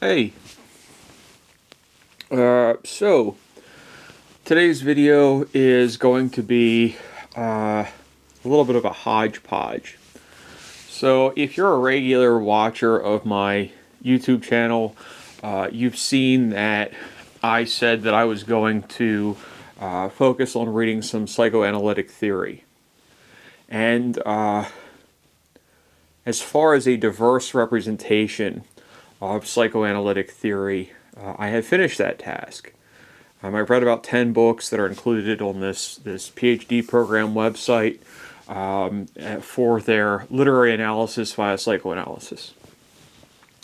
Hey, so today's video is going to be a little bit of a hodgepodge. So if you're a regular watcher of my YouTube channel, you've seen that I said that I was going to focus on reading some psychoanalytic theory. And as far as a diverse representation of psychoanalytic theory, I have finished that task. I've read about 10 books that are included on this PhD program website for their literary analysis via psychoanalysis.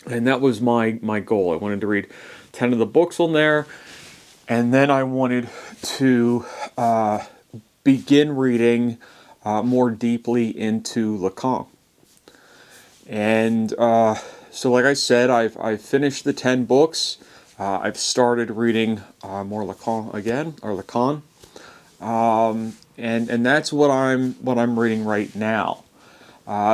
And that was my goal. I wanted to read 10 of the books on there, and then I wanted to begin reading more deeply into Lacan. And so like I said, I've finished the 10 books. I've started reading more Lacan again, or Lacan, and that's what I'm reading right now.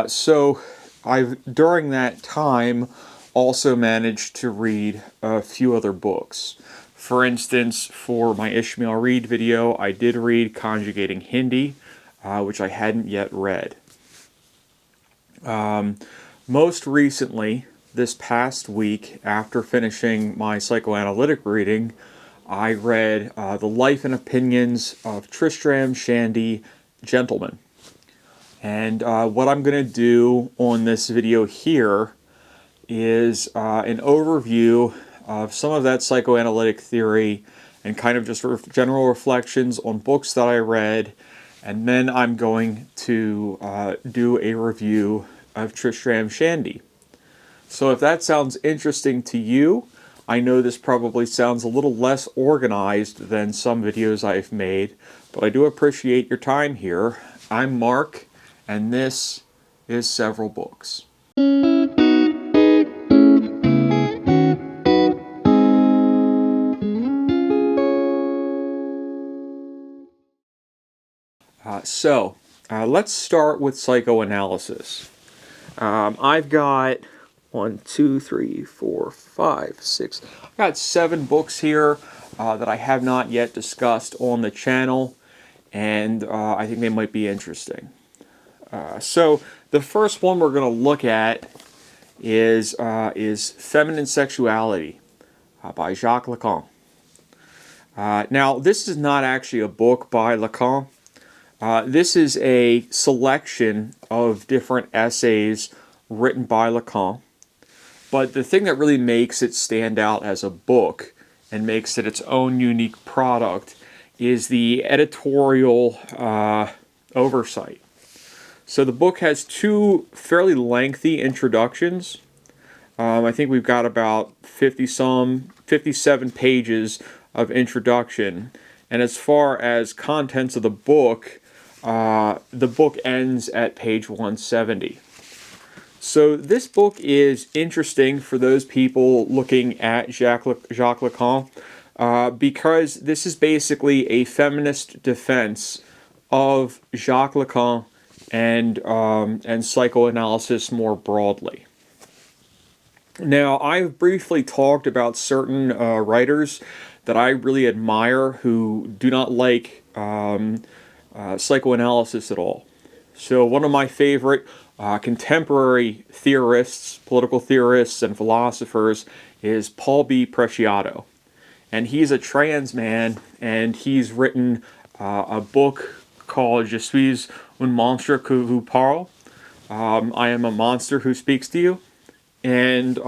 So I've during that time also managed to read a few other books. For instance, for my Ishmael Reed video, I did read Conjugating Hindi, which I hadn't yet read. Most recently, this past week, after finishing my psychoanalytic reading, I read The Life and Opinions of Tristram Shandy, Gentleman. And what I'm going to do on this video here is an overview of some of that psychoanalytic theory and kind of just general reflections on books that I read. And then I'm going to do a review of Tristram Shandy. So if that sounds interesting to you, I know this probably sounds a little less organized than some videos I've made, but I do appreciate your time here. I'm Mark, and this is Several Books. Let's start with psychoanalysis. I've got 1, 2, 3, 4, 5, 6. I've got 7 books here that I have not yet discussed on the channel, and I think they might be interesting. So the first one we're going to look at is Feminine Sexuality by Jacques Lacan. Now, this is not actually a book by Lacan. This is a selection of different essays written by Lacan. But the thing that really makes it stand out as a book and makes it its own unique product is the editorial oversight. So the book has 2 fairly lengthy introductions. I think we've got about 57 pages of introduction. And as far as contents of the book ends at page 170. So this book is interesting for those people looking at Jacques Lacan because this is basically a feminist defense of Jacques Lacan and psychoanalysis more broadly. Now, I've briefly talked about certain writers that I really admire who do not like psychoanalysis at all. So one of my favorite contemporary theorists, political theorists, and philosophers is Paul B. Preciado. And he's a trans man, and he's written a book called Je suis un monstre que vous parle. I am a monster who speaks to you. And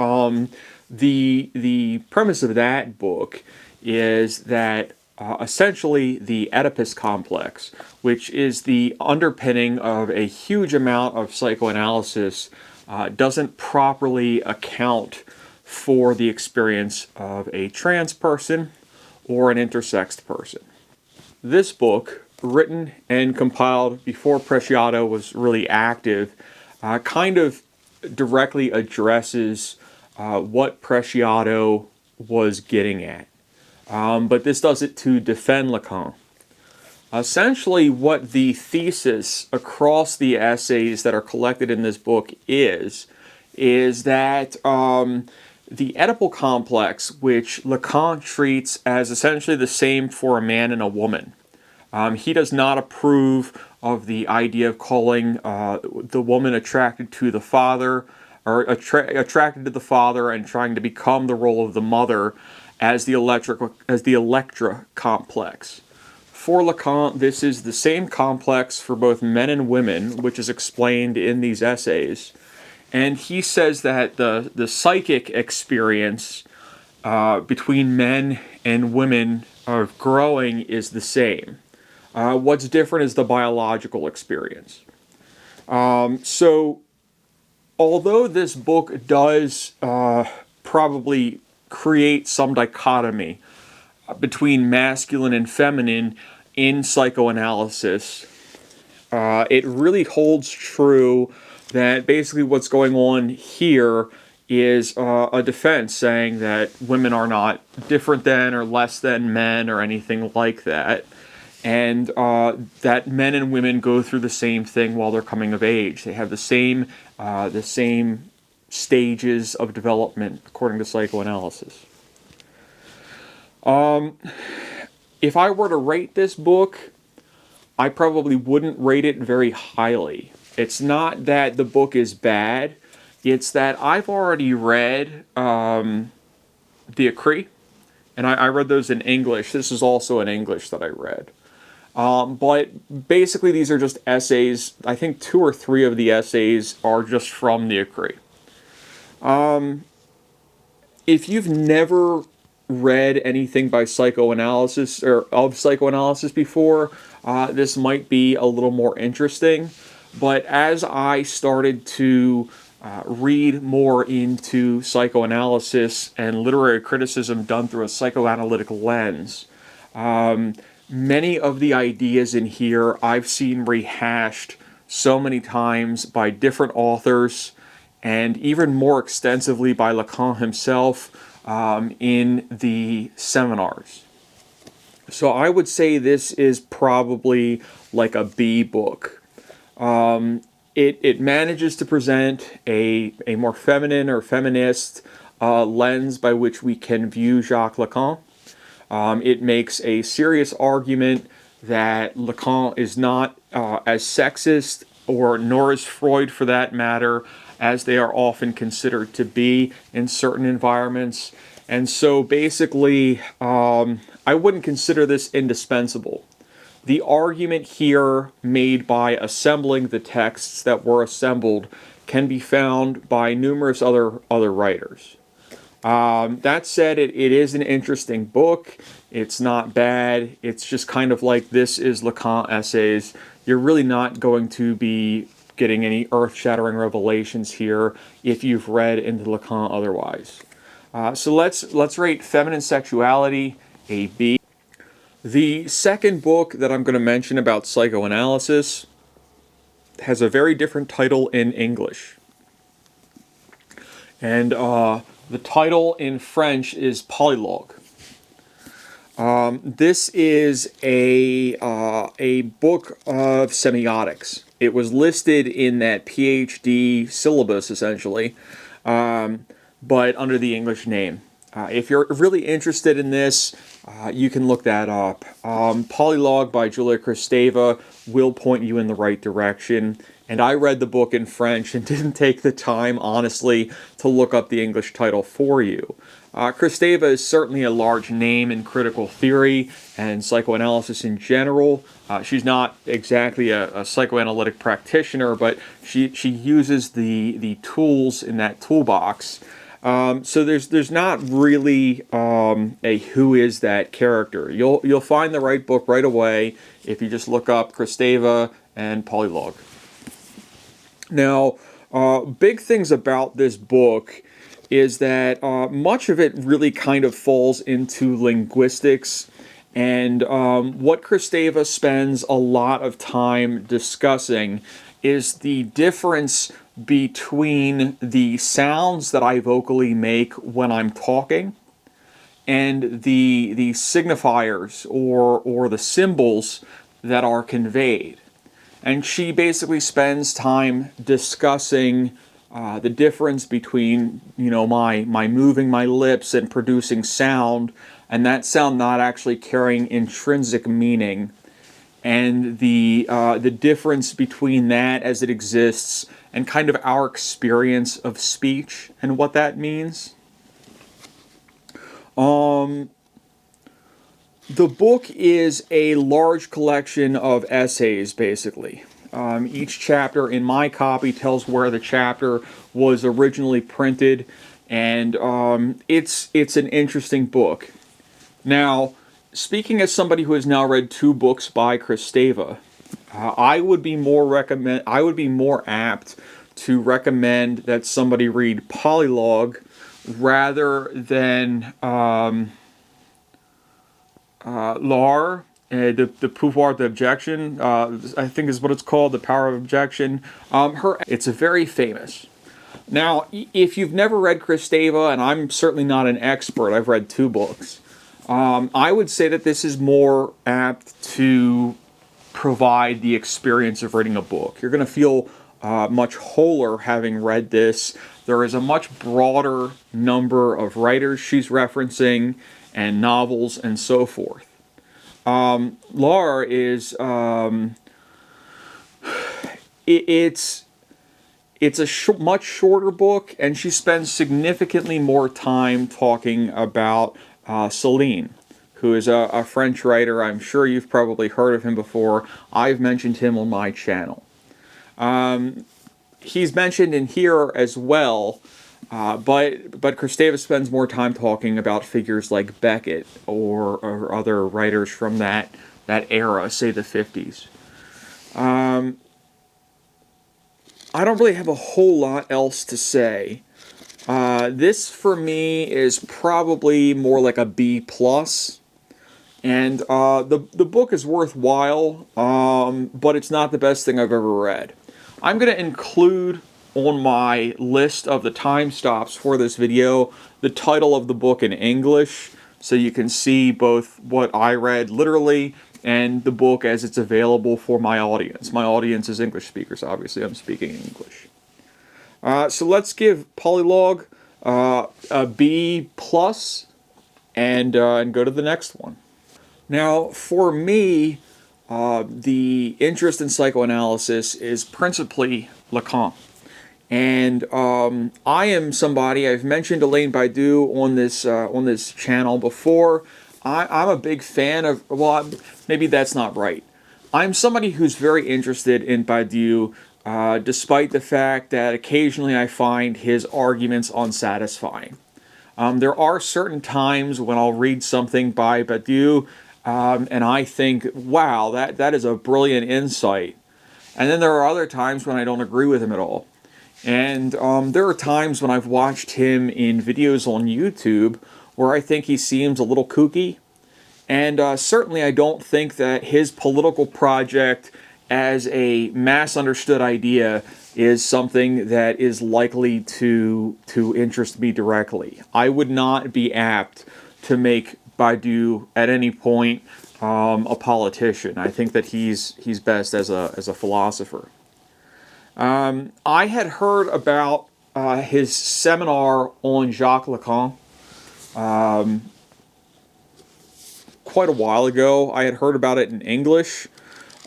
the premise of that book is that essentially the Oedipus complex, which is the underpinning of a huge amount of psychoanalysis, doesn't properly account for the experience of a trans person or an intersexed person. This book, written and compiled before Preciado was really active, kind of directly addresses what Preciado was getting at. But this does it to defend Lacan. Essentially, what the thesis across the essays that are collected in this book is that the Oedipal complex, which Lacan treats as essentially the same for a man and a woman. He does not approve of the idea of calling the woman attracted to the father, or attracted to the father and trying to become the role of the mother, as the Electra complex. For Lacan, this is the same complex for both men and women, which is explained in these essays. And he says that the psychic experience between men and women of growing is the same. What's different is the biological experience. So, although this book does probably create some dichotomy between masculine and feminine in psychoanalysis, it really holds true that basically what's going on here is a defense saying that women are not different than or less than men or anything like that, and that men and women go through the same thing while they're coming of age. They have the same stages of development according to psychoanalysis. If I were to rate this book, I probably wouldn't rate it very highly. It's not that the book is bad, it's that I've already read The Acree, and I read those in English. This is also in English that I read. But basically these are just essays. I think 2 or 3 of the essays are just from The Acree. If you've never read anything by psychoanalysis or of psychoanalysis before, this might be a little more interesting. But as I started to read more into psychoanalysis and literary criticism done through a psychoanalytic lens, many of the ideas in here I've seen rehashed so many times by different authors, and even more extensively by Lacan himself in the seminars. So I would say this is probably like a B book. It manages to present a more feminine or feminist lens by which we can view Jacques Lacan. It makes a serious argument that Lacan is not as sexist, or nor is Freud for that matter, as they are often considered to be in certain environments. And so basically, I wouldn't consider this indispensable. The argument here made by assembling the texts that were assembled can be found by numerous other writers. That said, it is an interesting book. It's not bad. It's just kind of like this is Lacan essays. You're really not going to be getting any earth-shattering revelations here if you've read into Lacan otherwise. So let's rate Feminine Sexuality a B. The second book that I'm going to mention about psychoanalysis has a very different title in English. And the title in French is Polylogue. This is a book of semiotics. It was listed in that PhD syllabus, essentially, but under the English name. If you're really interested in this, you can look that up. Polylogue by Julia Kristeva will point you in the right direction. And I read the book in French and didn't take the time, honestly, to look up the English title for you. Kristeva is certainly a large name in critical theory and psychoanalysis in general. She's not exactly a psychoanalytic practitioner, but she uses the tools in that toolbox. So there's not really a who is that character. You'll find the right book right away if you just look up Kristeva and Polylogue. Now, big things about this book is that much of it really kind of falls into linguistics, and what Kristeva spends a lot of time discussing is the difference between the sounds that I vocally make when I'm talking and the signifiers or the symbols that are conveyed. And she basically spends time discussing the difference between, my moving my lips and producing sound, and that sound not actually carrying intrinsic meaning, and the difference between that as it exists and kind of our experience of speech and what that means. The book is a large collection of essays, basically. Each chapter in my copy tells where the chapter was originally printed, and it's an interesting book. Now, speaking as somebody who has now read 2 books by Kristeva, I would be more apt to recommend that somebody read Polylogue rather than L'Art, the pouvoir d'objection, I think is what it's called, the power of objection. It's a very famous. Now, if you've never read Kristeva, and I'm certainly not an expert, I've read 2 books, I would say that this is more apt to provide the experience of reading a book. You're going to feel much wholer having read this. There is a much broader number of writers she's referencing, and novels, and so forth. Laura is it's a much shorter book, and she spends significantly more time talking about Céline, who is a French writer. I'm sure you've probably heard of him before. I've mentioned him on my channel. He's mentioned in here as well, but Kristeva spends more time talking about figures like Beckett or other writers from that era, say the 50s. I don't really have a whole lot else to say. This for me is probably more like a B+, and the book is worthwhile, but it's not the best thing I've ever read. I'm going to include on my list of the time stops for this video the title of the book in English, so you can see both what I read literally and the book as it's available for my audience. My audience is English speakers, obviously. I'm speaking English. So let's give Polylogue a B+, and go to the next one. Now, for me, the interest in psychoanalysis is principally Lacan. And I am somebody, I've mentioned Elaine Badiou on this channel before. I'm a big fan of, well, maybe that's not right. I'm somebody who's very interested in Badiou, despite the fact that occasionally I find his arguments unsatisfying. There are certain times when I'll read something by Badiou, and I think, wow, that is a brilliant insight. And then there are other times when I don't agree with him at all. And there are times when I've watched him in videos on YouTube where I think he seems a little kooky. And certainly I don't think that his political project as a mass understood idea is something that is likely to interest me directly. I would not be apt to make Badiou at any point a politician. I think that he's best as a philosopher. I had heard about his seminar on Jacques Lacan quite a while ago. I had heard about it in English.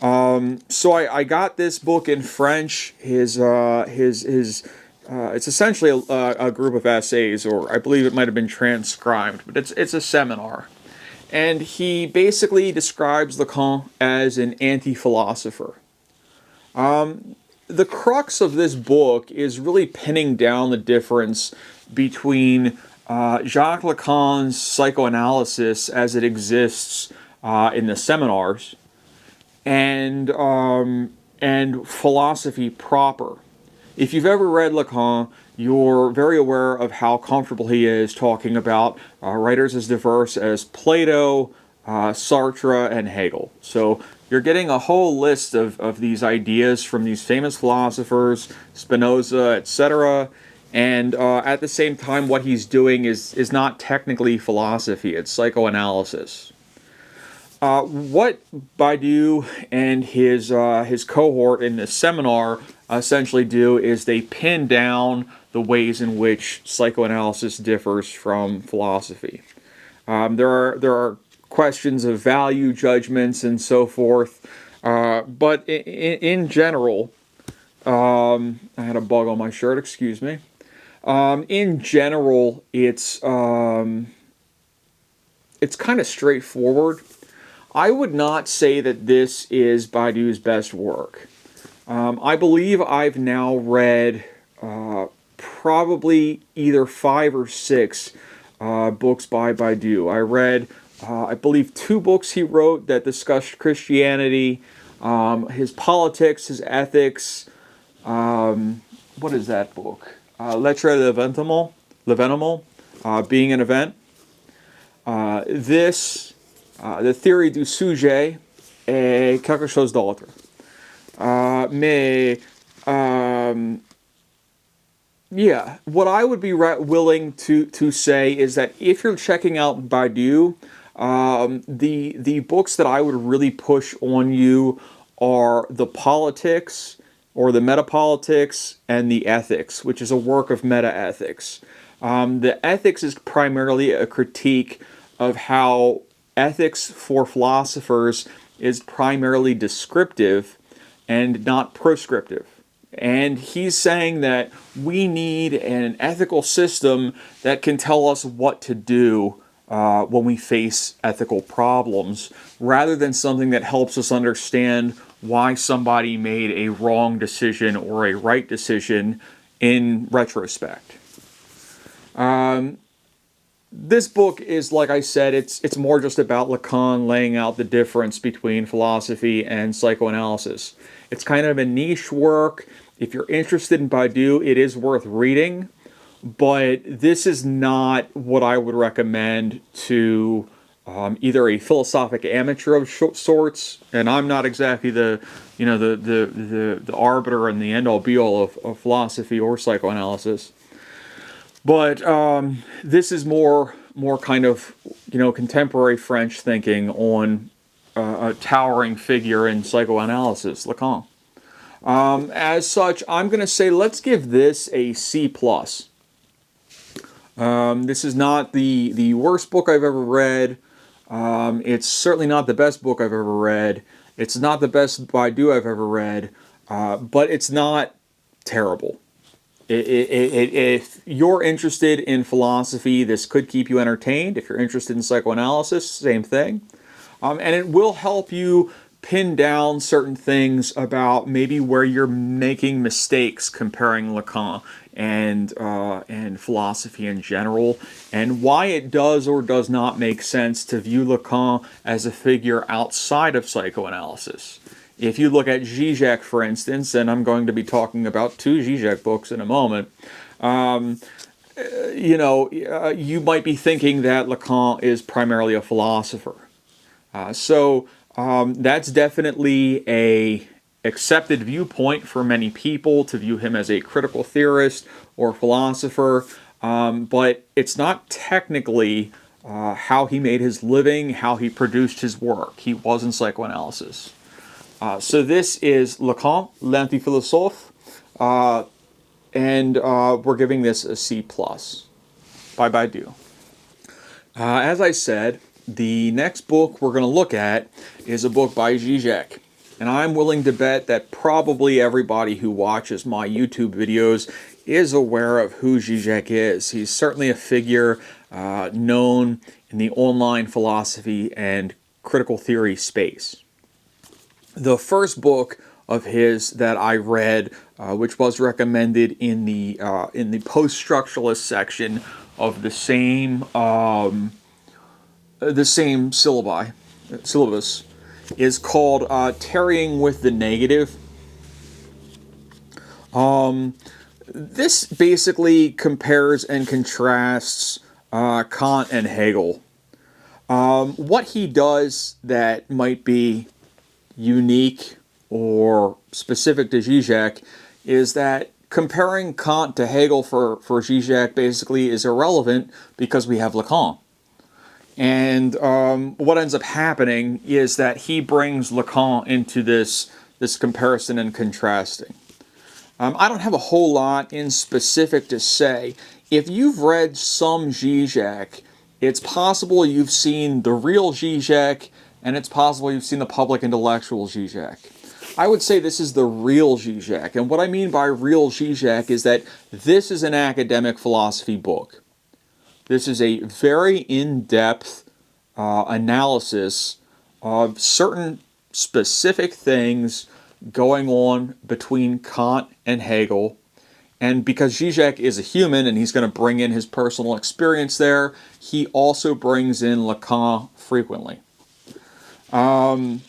So I got this book in French. It's essentially a group of essays, or I believe it might have been transcribed, but it's a seminar. And he basically describes Lacan as an anti-philosopher. The crux of this book is really pinning down the difference between Jacques Lacan's psychoanalysis as it exists in the seminars and philosophy proper. If you've ever read Lacan, you're very aware of how comfortable he is talking about writers as diverse as Plato, Sartre, and Hegel. So you're getting a whole list of these ideas from these famous philosophers, Spinoza, etc., and at the same time what he's doing is not technically philosophy, it's psychoanalysis. What Badiou and his cohort in this seminar essentially do is they pin down the ways in which psychoanalysis differs from philosophy. There are questions of value judgments and so forth, but in general, I had a bug on my shirt. Excuse me. In general, it's kind of straightforward. I would not say that this is Badiou's best work. I believe I've now read probably either 5 or 6 books by Badiou. I read, I believe, 2 books he wrote that discussed Christianity, his politics, his ethics. What is that book? L'être l'événement, being an event. The théorie du sujet est quelque chose d'autre. Yeah, what I would be willing to say is that if you're checking out Badiou, the books that I would really push on you are the politics or the metapolitics and the ethics, which is a work of meta-ethics. The ethics is primarily a critique of how ethics for philosophers is primarily descriptive and not prescriptive. And he's saying that we need an ethical system that can tell us what to do when we face ethical problems, rather than something that helps us understand why somebody made a wrong decision or a right decision in retrospect. This book is, like I said, it's more just about Lacan laying out the difference between philosophy and psychoanalysis. It's kind of a niche work. If you're interested in Badiou, it is worth reading, but this is not what I would recommend to either a philosophic amateur of sorts, and I'm not exactly the arbiter and the end-all be-all of philosophy or psychoanalysis. But this is more kind of contemporary French thinking on a towering figure in psychoanalysis, Lacan. As such, I'm going to say let's give this a C+. This is not the worst book I've ever read. It's certainly not the best book I've ever read. It's not the best Badiou I've ever read, but it's not terrible. If you're interested in philosophy, this could keep you entertained. If you're interested in psychoanalysis, same thing. And it will help you pin down certain things about maybe where you're making mistakes comparing Lacan and philosophy in general, and why it does or does not make sense to view Lacan as a figure outside of psychoanalysis. If you look at Zizek, for instance, and I'm going to be talking about 2 Zizek books in a moment, you might be thinking that Lacan is primarily a philosopher. So that's definitely a accepted viewpoint for many people, to view him as a critical theorist or philosopher, but it's not technically how he made his living, how he produced his work. He was in psychoanalysis. So this is Lacan, l'antiphilosophe, and we're giving this a C+, by Badiou. As I said, the next book we're going to look at is a book by Zizek. And I'm willing to bet that probably everybody who watches my YouTube videos is aware of who Zizek is. He's certainly a figure known in the online philosophy and critical theory space. The first book of his that I read, which was recommended in the post-structuralist section of the same syllabus, is called Tarrying with the Negative. This basically compares and contrasts Kant and Hegel. What he does that might be unique or specific to Zizek is that comparing Kant to Hegel for Zizek basically is irrelevant because we have Lacan. And what ends up happening is that he brings Lacan into this comparison and contrasting. I don't have a whole lot in specific to say. If you've read some Zizek, it's possible you've seen the real Zizek, and it's possible you've seen the public intellectual Zizek. I would say this is the real Zizek, and what I mean by real Zizek is that this is an academic philosophy book. This is a very in-depth analysis of certain specific things going on between Kant and Hegel. And because Zizek is a human and he's going to bring in his personal experience there, he also brings in Lacan frequently. Other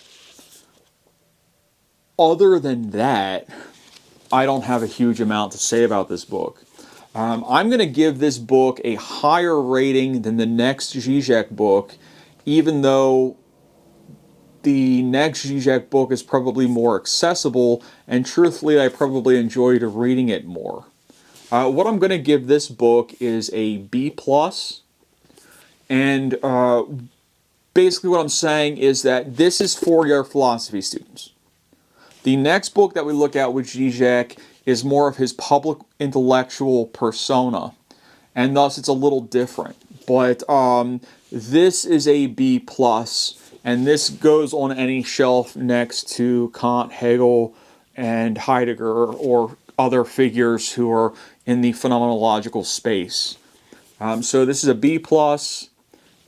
than that, I don't have a huge amount to say about this book. I'm going to give this book a higher rating than the next Zizek book, even though the next Zizek book is probably more accessible, and truthfully, I probably enjoyed reading it more. What I'm going to give this book is a B+, and basically what I'm saying is that this is for your philosophy students. The next book that we look at with Zizek is more of his public intellectual persona, and thus it's a little different. But this is a B+, and this goes on any shelf next to Kant, Hegel, and Heidegger, or other figures who are in the phenomenological space. So this is a B+,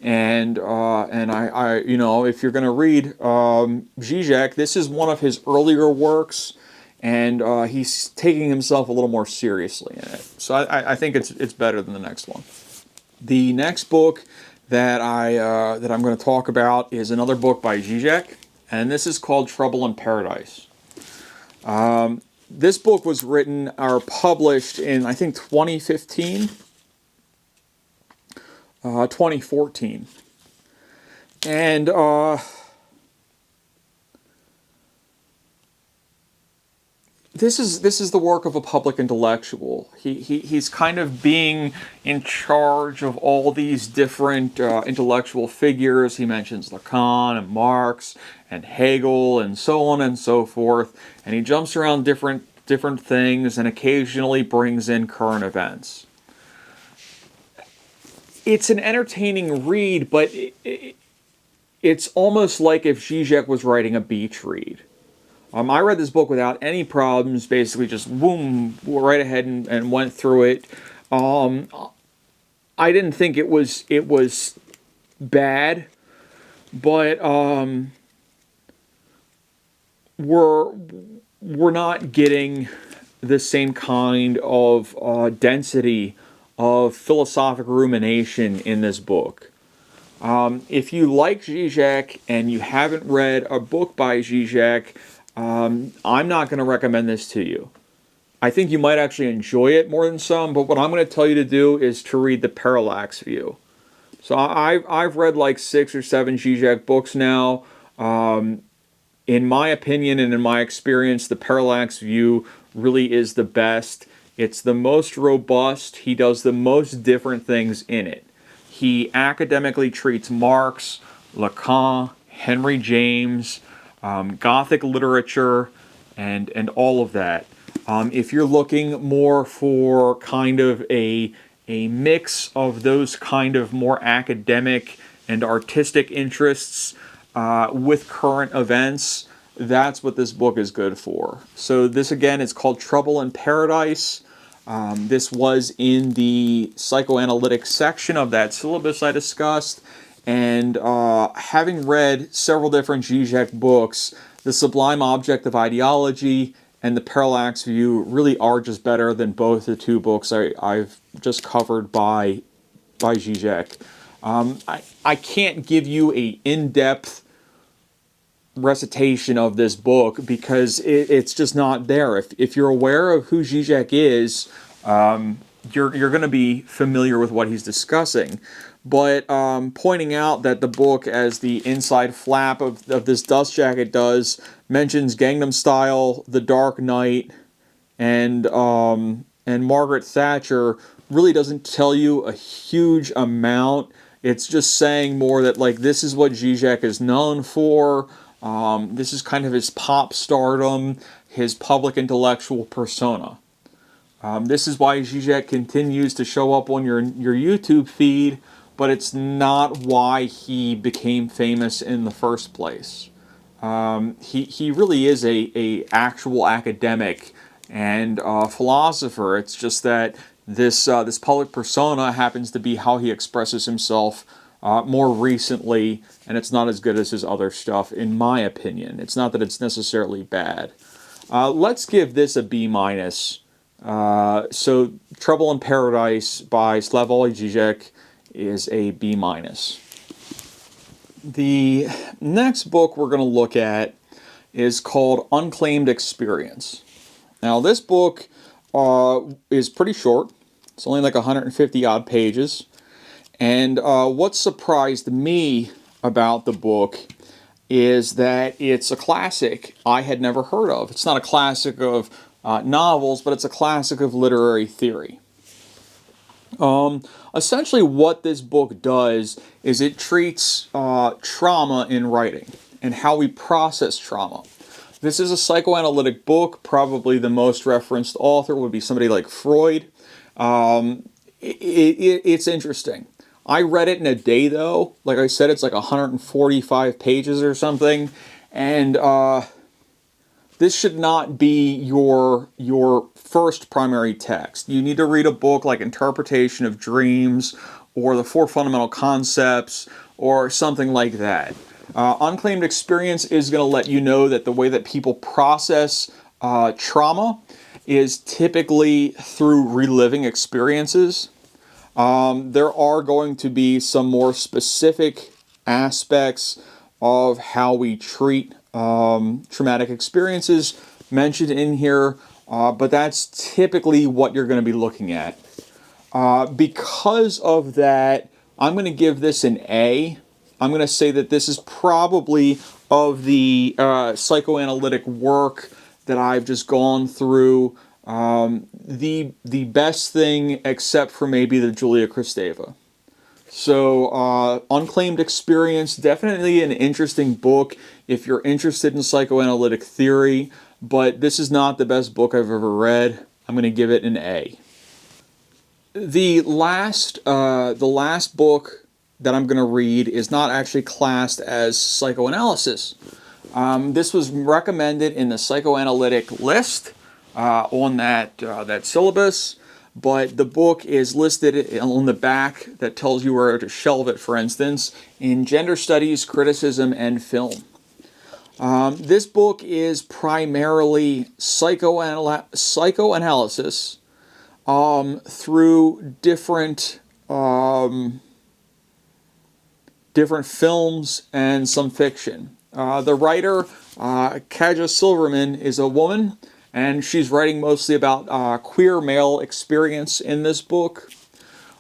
and I you know, if you're going to read Zizek, this is one of his earlier works, and he's taking himself a little more seriously in it. So I think it's better than the next one. The next book that I'm going to talk about is another book by Zizek, and this is called Trouble in Paradise. This book was written or published in, I think, 2015, 2014, and this is the work of a public intellectual. He's kind of being in charge of all these different intellectual figures. He mentions Lacan and Marx and Hegel and so on and so forth. And he jumps around different things and occasionally brings in current events. It's an entertaining read, but it's almost like if Zizek was writing a beach read. I read this book without any problems, basically just boom, right ahead and went through it. I didn't think it was bad, but we're not getting the same kind of density of philosophic rumination in this book. If you like Zizek and you haven't read a book by Zizek, I'm not going to recommend this to you. I think you might actually enjoy it more than some, but what I'm going to tell you to do is to read the parallax view. So I've read like 6 or 7 Zizek books now. In my opinion and in my experience, the parallax view really is the best. It's the most robust. He does the most different things in it. He academically treats Marx, Lacan, Henry James, Gothic literature, and all of that. If you're looking more for kind of a mix of those kind of more academic and artistic interests with current events, that's what this book is good for. So this, again, is called Trouble in Paradise. This was in the psychoanalytic section of that syllabus I discussed. And having read several different Zizek books, The Sublime Object of Ideology and The Parallax View really are just better than both the 2 books I've just covered by Zizek. I can't give you an in-depth recitation of this book because it's just not there. If you're aware of who Zizek is, you're going to be familiar with what he's discussing. But pointing out that the book, as the inside flap of this dust jacket does, mentions Gangnam Style, The Dark Knight, and Margaret Thatcher, really doesn't tell you a huge amount It's just saying more that, like, this is what Zizek is known for. This is kind of his pop stardom, his public intellectual persona. This is why Zizek continues to show up on your YouTube feed, but it's not why he became famous in the first place. He really is a actual academic and philosopher. It's just that this public persona happens to be how he expresses himself more recently, and it's not as good as his other stuff, in my opinion. It's not that it's necessarily bad. Let's give this a B minus. So Trouble in Paradise by Slavoj Žižek is a B minus. The next book we're going to look at is called Unclaimed Experience. Now, this book is pretty short. It's only like 150 odd pages. And what surprised me about the book is that it's a classic I had never heard of. It's not a classic of novels, but it's a classic of literary theory. Essentially what this book does is it treats trauma in writing and how we process trauma. This is a psychoanalytic book. Probably the most referenced author would be somebody like Freud. It's interesting. I read it in a day, though. Like I said, it's like 145 pages or something. And this should not be your first primary text. You need to read a book like Interpretation of Dreams or The Four Fundamental Concepts or something like that. Unclaimed Experience is going to let you know that the way that people process trauma is typically through reliving experiences. There are going to be some more specific aspects of how we treat traumatic experiences mentioned in here, but that's typically what you're going to be looking at. Because of that, I'm going to give this an A. I'm going to say that this is probably, of the psychoanalytic work that I've just gone through, the best thing, except for maybe the Julia Kristeva. So, Unclaimed Experience, definitely an interesting book if you're interested in psychoanalytic theory, but this is not the best book I've ever read. I'm going to give it an A. The last book that I'm going to read is not actually classed as psychoanalysis. This was recommended in the psychoanalytic list on that syllabus, but the book is listed on the back that tells you where to shelve it, for instance, in Gender Studies, Criticism, and Film. This book is primarily psychoanalysis through different films and some fiction. The writer, Kaja Silverman, is a woman, and she's writing mostly about queer male experience in this book,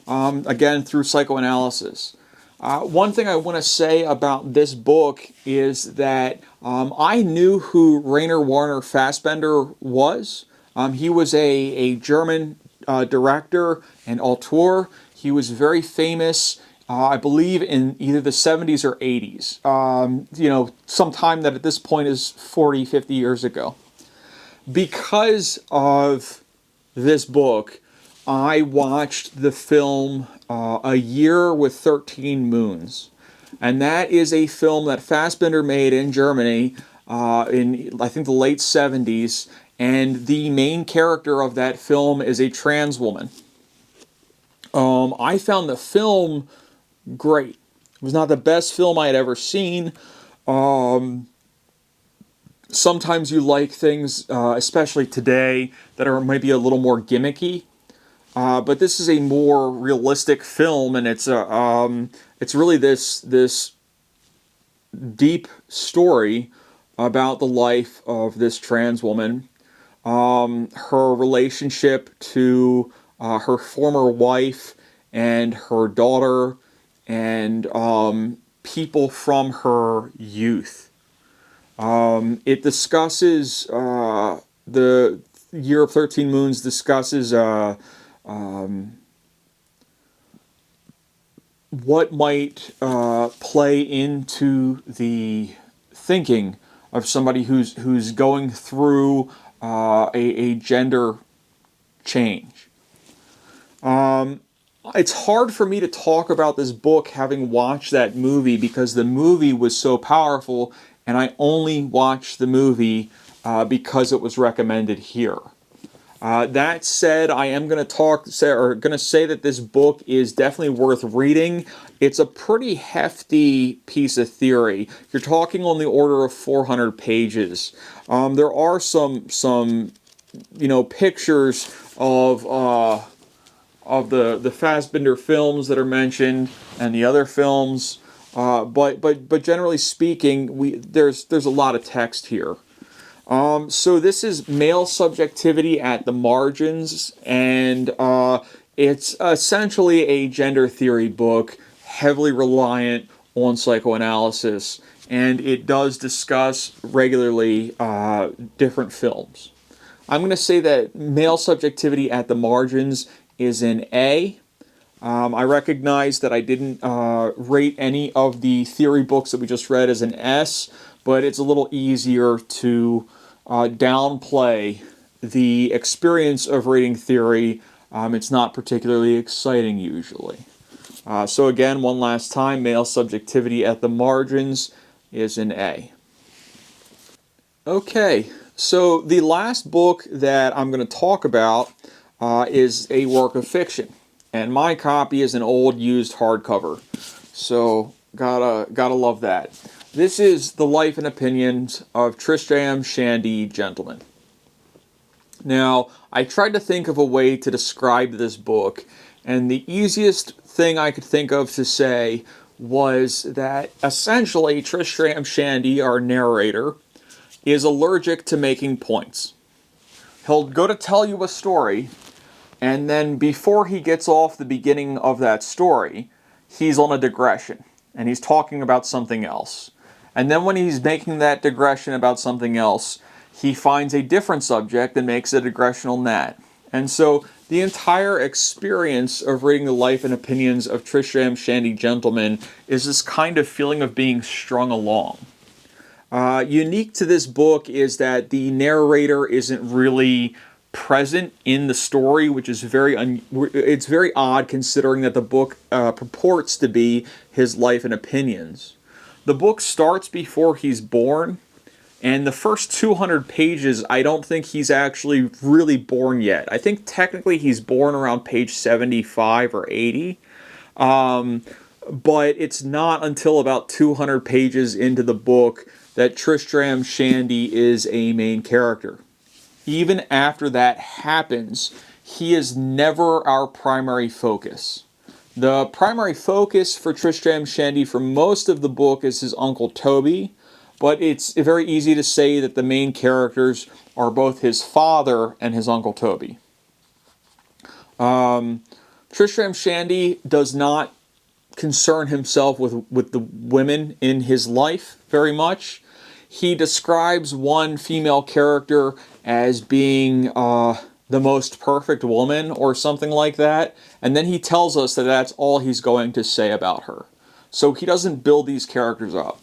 again, through psychoanalysis. One thing I want to say about this book is that I knew who Rainer Werner Fassbinder was. He was a German director and auteur. He was very famous, I believe, in either the 70s or 80s. Sometime that at this point is 40, 50 years ago. Because of this book, I watched the film A Year with 13 Moons. And that is a film that Fassbinder made in Germany in, I think, the late 70s. And the main character of that film is a trans woman. I found the film great. It was not the best film I had ever seen. Sometimes you like things, especially today, that are maybe a little more gimmicky. But this is a more realistic film, and it's really this deep story about the life of this trans woman, her relationship to her former wife and her daughter, and people from her youth. It discusses, the Year of 13 Moons discusses what might play into the thinking of somebody who's going through a gender change. It's hard for me to talk about this book having watched that movie because the movie was so powerful, and I only watched the movie because it was recommended here. That said, I am going to say that this book is definitely worth reading. It's a pretty hefty piece of theory. You're talking on the order of 400 pages. There are some pictures of the Fassbinder films that are mentioned and the other films, but generally speaking, there's a lot of text here. So this is Male Subjectivity at the Margins, and it's essentially a gender theory book, heavily reliant on psychoanalysis, and it does discuss regularly different films. I'm going to say that Male Subjectivity at the Margins is an A. I recognize that I didn't rate any of the theory books that we just read as an S, but it's a little easier to downplay the experience of reading theory. It's not particularly exciting usually. So again, one last time, Male Subjectivity at the Margins is an A. Okay, so the last book that I'm going to talk about is a work of fiction. And my copy is an old used hardcover. So gotta love that. This is The Life and Opinions of Tristram Shandy, Gentleman. Now, I tried to think of a way to describe this book, and the easiest thing I could think of to say was that essentially Tristram Shandy, our narrator, is allergic to making points. He'll go to tell you a story, and then before he gets off the beginning of that story, he's on a digression, and he's talking about something else. And then when he's making that digression about something else, he finds a different subject and makes a digression on that. And so the entire experience of reading the life and opinions of Tristram Shandy, Gentleman is this kind of feeling of being strung along. Unique to this book is that the narrator isn't really present in the story, which is it's very odd considering that the book purports to be his life and opinions. The book starts before he's born, and the first 200 pages, I don't think he's actually really born yet. I think technically he's born around page 75 or 80, but it's not until about 200 pages into the book that Tristram Shandy is a main character. Even after that happens, he is never our primary focus. The primary focus for Tristram Shandy for most of the book is his Uncle Toby, but it's very easy to say that the main characters are both his father and his Uncle Toby. Tristram Shandy does not concern himself with the women in his life very much. He describes one female character as being the most perfect woman or something like that, and then he tells us that that's all he's going to say about her. So he doesn't build these characters up.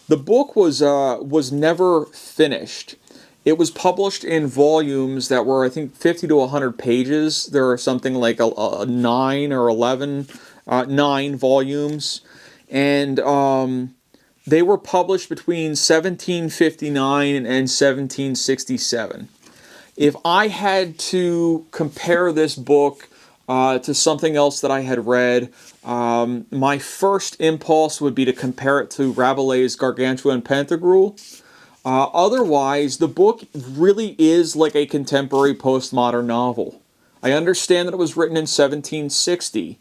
The book was never finished. It was published in volumes that were, I think, 50 to 100 pages. There are something like a 9 or 11, 9 volumes, and they were published between 1759 and 1767. If I had to compare this book to something else that I had read, my first impulse would be to compare it to Rabelais' Gargantua and Pantagruel. Otherwise, the book really is like a contemporary postmodern novel. I understand that it was written in 1760,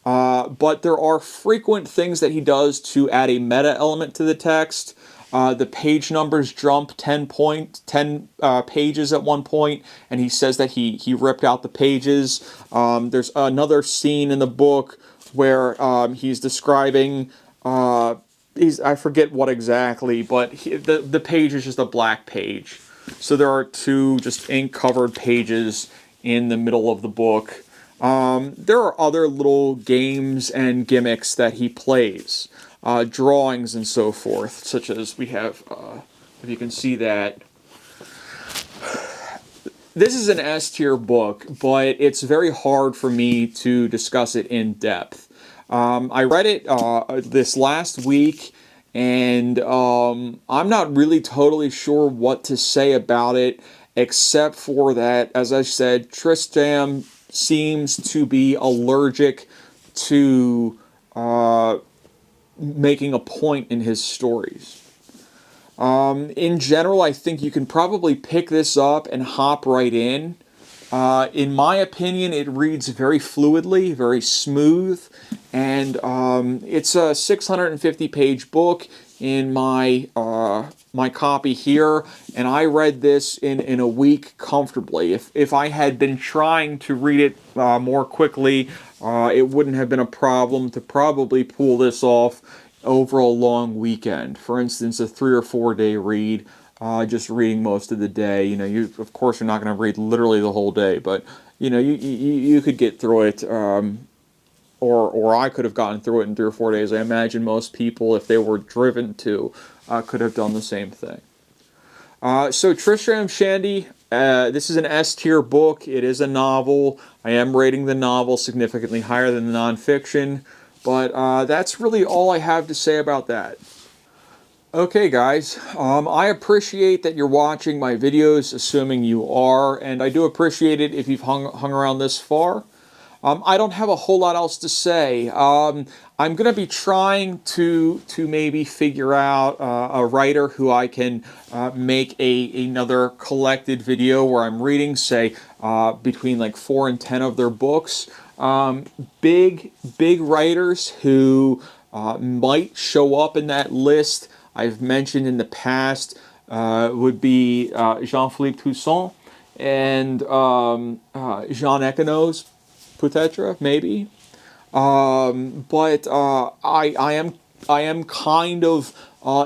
but there are frequent things that he does to add a meta element to the text. The page numbers jump 10 pages at one point, and he says that he ripped out the pages. There's another scene in the book where he's describing, I forget what exactly, but the page is just a black page. So there are two just ink-covered pages in the middle of the book. There are other little games and gimmicks that he plays, drawings and so forth, such as we have, if you can see that. This is an S tier book, but it's very hard for me to discuss it in depth. I read it this last week, and I'm not really totally sure what to say about it, except for that, as I said, Tristram seems to be allergic to making a point in his stories. In general, I think you can probably pick this up and hop right in. In my opinion, it reads very fluidly, very smooth, and it's a 650-page book in my copy here, and I read this in a week comfortably. If I had been trying to read it more quickly, it wouldn't have been a problem to probably pull this off over a long weekend. For instance, a 3 or 4 day read, just reading most of the day. You know, you of course you're not going to read literally the whole day, but you know you could get through it, or I could have gotten through it in 3 or 4 days. I imagine most people, if they were driven to, could have done the same thing. So Tristram Shandy, this is an S tier book. It is a novel. I am rating the novel significantly higher than the nonfiction. But that's really all I have to say about that. Okay, guys, I appreciate that you're watching my videos, assuming you are, and I do appreciate it if you've hung around this far. I don't have a whole lot else to say. I'm going to be trying to maybe figure out a writer who I can make another collected video where I'm reading, say, between like 4 and 10 of their books. Big writers who might show up in that list I've mentioned in the past would be Jean-Philippe Toussaint and Jean Econos, peut-être, maybe. But I am kind of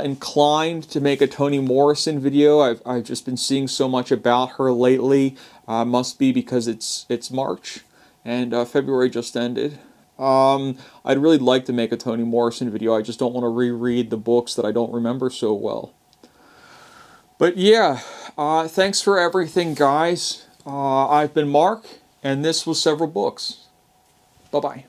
inclined to make a Toni Morrison video. I've just been seeing so much about her lately. Must be because it's March and February just ended. I'd really like to make a Toni Morrison video. I just don't want to reread the books that I don't remember so well. But yeah, thanks for everything, guys. I've been Mark, and this was Several Books. Bye-bye.